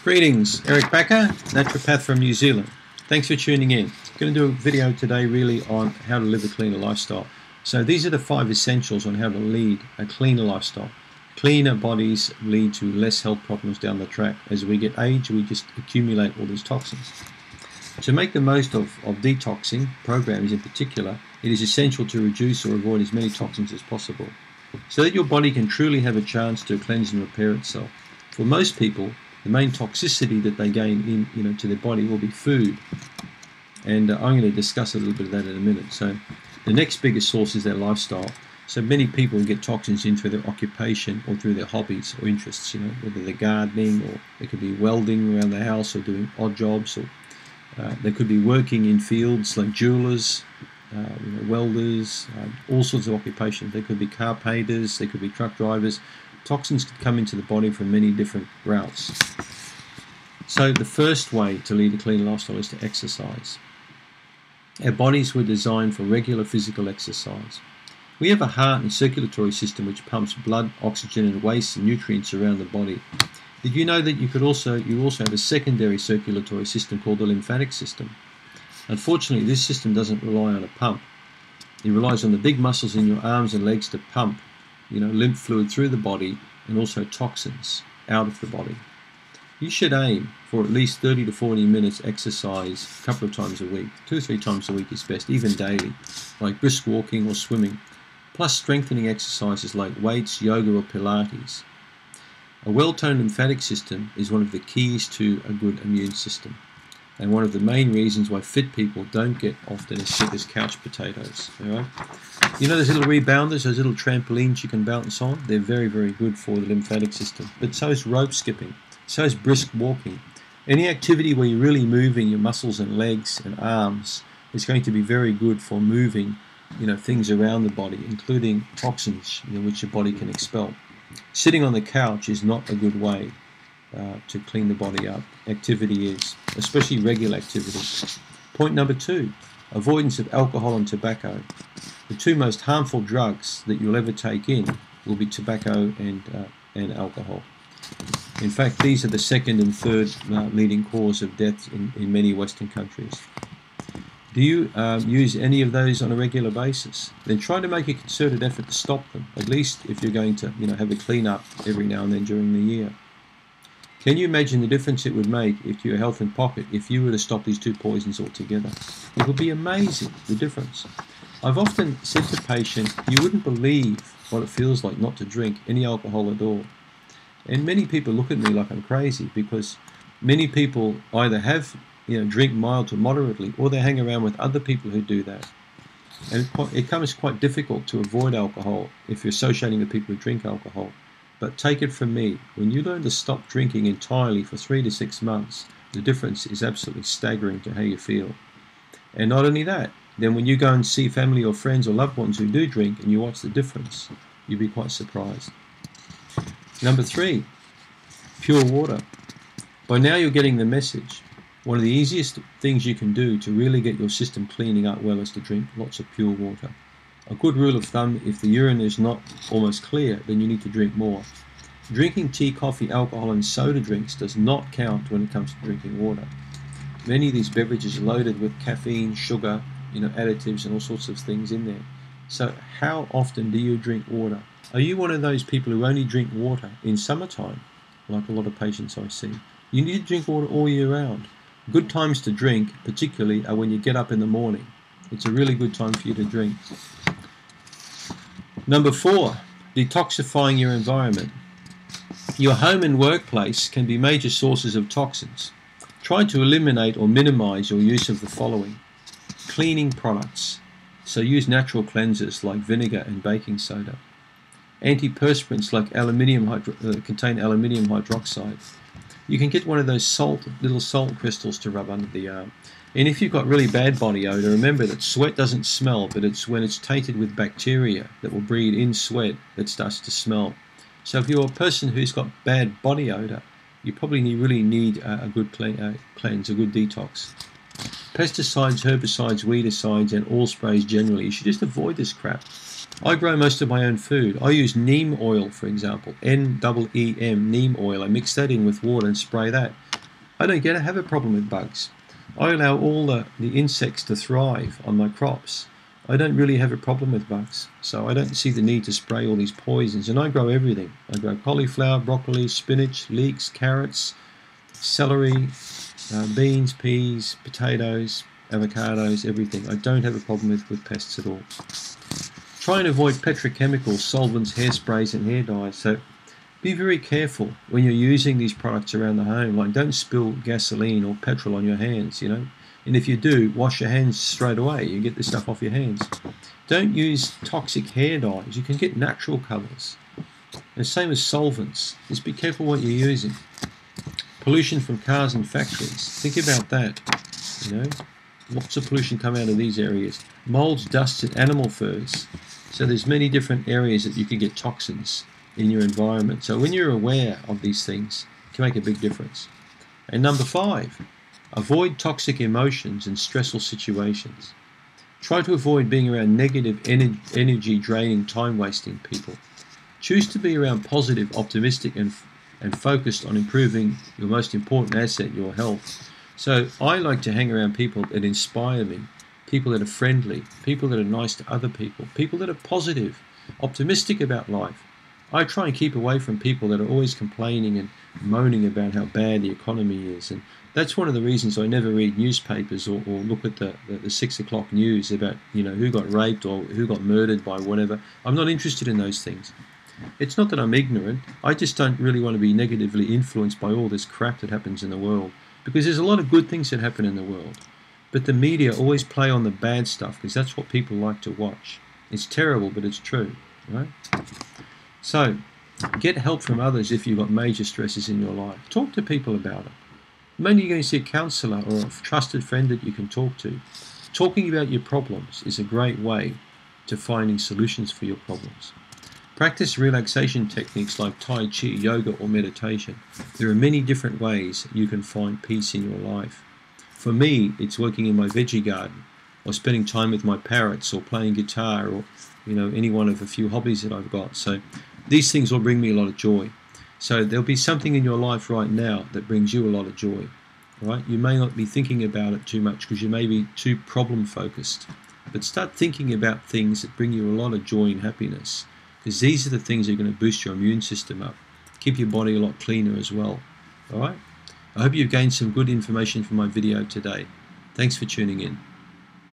Greetings, Eric Backer, naturopath from New Zealand. Thanks for tuning in. I'm going to do a video today really on how to live a cleaner lifestyle. So these are the 5 essentials on how to lead a cleaner lifestyle. Cleaner bodies lead to less health problems down the track. As we get age, we just accumulate all these toxins. To make the most of detoxing programs in particular, it is essential to reduce or avoid as many toxins as possible, so that your body can truly have a chance to cleanse and repair itself. For most people, the main toxicity that they gain to their body will be food, and I'm going to discuss a little bit of that in a minute. So the next biggest source is their lifestyle. So many people get toxins in through their occupation or through their hobbies or interests, whether they're gardening, or they could be welding around the house or doing odd jobs, or they could be working in fields like jewelers, welders, all sorts of occupations. They could be car painters, they could be truck drivers. Toxins could come into the body from many different routes. So the first way to lead a clean lifestyle is to exercise. Our bodies were designed for regular physical exercise. We have a heart and circulatory system which pumps blood, oxygen and waste and nutrients around the body. Did you know that you also have a secondary circulatory system called the lymphatic system? Unfortunately, this system doesn't rely on a pump. It relies on the big muscles in your arms and legs to pump lymph fluid through the body and also toxins out of the body. You should aim for at least 30 to 40 minutes exercise a couple of times a week. 2 or 3 times a week is best, even daily, like brisk walking or swimming, plus strengthening exercises like weights, yoga or Pilates. A well-toned lymphatic system is one of the keys to a good immune system, and one of the main reasons why fit people don't get often as sick as couch potatoes. All right? Those little rebounders, those little trampolines you can bounce on? They're very, very good for the lymphatic system. But so is rope skipping, so is brisk walking. Any activity where you're really moving your muscles and legs and arms is going to be very good for moving things around the body, including toxins which your body can expel. Sitting on the couch is not a good way to clean the body up. Activity is, especially regular activity. Point number 2, avoidance of alcohol and tobacco. The 2 most harmful drugs that you'll ever take in will be tobacco and alcohol. In fact, these are the 2nd and 3rd leading cause of death in many Western countries. Do you use any of those on a regular basis? Then try to make a concerted effort to stop them, at least if you're going to have a clean-up every now and then during the year. Can you imagine the difference it would make to your health and pocket if you were to stop these 2 poisons altogether? It would be amazing, the difference. I've often said to patients, you wouldn't believe what it feels like not to drink any alcohol at all. And many people look at me like I'm crazy, because many people either have drink mild to moderately, or they hang around with other people who do that. And it becomes quite difficult to avoid alcohol if you're associating with people who drink alcohol. But take it from me, when you learn to stop drinking entirely for 3 to 6 months, the difference is absolutely staggering to how you feel. And not only that, then when you go and see family or friends or loved ones who do drink and you watch the difference, you'll be quite surprised. Number 3, pure water. By now you're getting the message. One of the easiest things you can do to really get your system cleaning up well is to drink lots of pure water. A good rule of thumb, if the urine is not almost clear, then you need to drink more. Drinking tea, coffee, alcohol and soda drinks does not count when it comes to drinking water. Many of these beverages are loaded with caffeine, sugar, additives and all sorts of things in there. So how often do you drink water? Are you one of those people who only drink water in summertime, like a lot of patients I see? You need to drink water all year round. Good times to drink, particularly, are when you get up in the morning. It's a really good time for you to drink. Number 4, detoxifying your environment. Your home and workplace can be major sources of toxins. Try to eliminate or minimize your use of the following. Cleaning products. So use natural cleansers like vinegar and baking soda. Antiperspirants like contain aluminium hydroxide. You can get one of those little salt crystals to rub under the arm. And if you've got really bad body odor, remember that sweat doesn't smell, but it's when it's tainted with bacteria that will breed in sweat that starts to smell. So if you're a person who's got bad body odor, you probably really need a good cleanse, a good detox. Pesticides, herbicides, weedicides, and all sprays generally, you should just avoid this crap. I grow most of my own food. I use neem oil, for example, N-E-E-M, neem oil. I mix that in with water and spray that. I don't have a problem with bugs. I allow all the insects to thrive on my crops. I don't really have a problem with bugs, so I don't see the need to spray all these poisons. And I grow everything. I grow cauliflower, broccoli, spinach, leeks, carrots, celery, beans, peas, potatoes, avocados, everything. I don't have a problem with pests at all. Try and avoid petrochemicals, solvents, hairsprays and hair dyes. So be very careful when you're using these products around the home. Like, don't spill gasoline or petrol on your hands, And if you do, wash your hands straight away. You get this stuff off your hands. Don't use toxic hair dyes. You can get natural colours. And same as solvents. Just be careful what you're using. Pollution from cars and factories. Think about that. Lots of pollution come out of these areas. Molds, dusts, and animal furs. So there's many different areas that you can get toxins in your environment. So when you're aware of these things, it can make a big difference. And number 5, avoid toxic emotions and stressful situations. Try to avoid being around negative, energy draining, time wasting people. Choose to be around positive, optimistic and focused on improving your most important asset, your health. So I like to hang around people that inspire me, people that are friendly, people that are nice to other people, people that are positive, optimistic about life. I try and keep away from people that are always complaining and moaning about how bad the economy is. And that's one of the reasons I never read newspapers or look at the 6 o'clock news about, who got raped or who got murdered by whatever. I'm not interested in those things. It's not that I'm ignorant. I just don't really want to be negatively influenced by all this crap that happens in the world. Because there's a lot of good things that happen in the world. But the media always play on the bad stuff because that's what people like to watch. It's terrible, but it's true, right? So, get help from others if you've got major stresses in your life. Talk to people about it. Maybe you're going to see a counsellor or a trusted friend that you can talk to. Talking about your problems is a great way to finding solutions for your problems. Practice relaxation techniques like Tai Chi, yoga or meditation. There are many different ways you can find peace in your life. For me, it's working in my veggie garden or spending time with my parrots or playing guitar or any one of a few hobbies that I've got. So these things will bring me a lot of joy. So there'll be something in your life right now that brings you a lot of joy. Right? You may not be thinking about it too much because you may be too problem focused. But start thinking about things that bring you a lot of joy and happiness. Because these are the things that are going to boost your immune system up. Keep your body a lot cleaner as well. Alright? I hope you've gained some good information from my video today. Thanks for tuning in.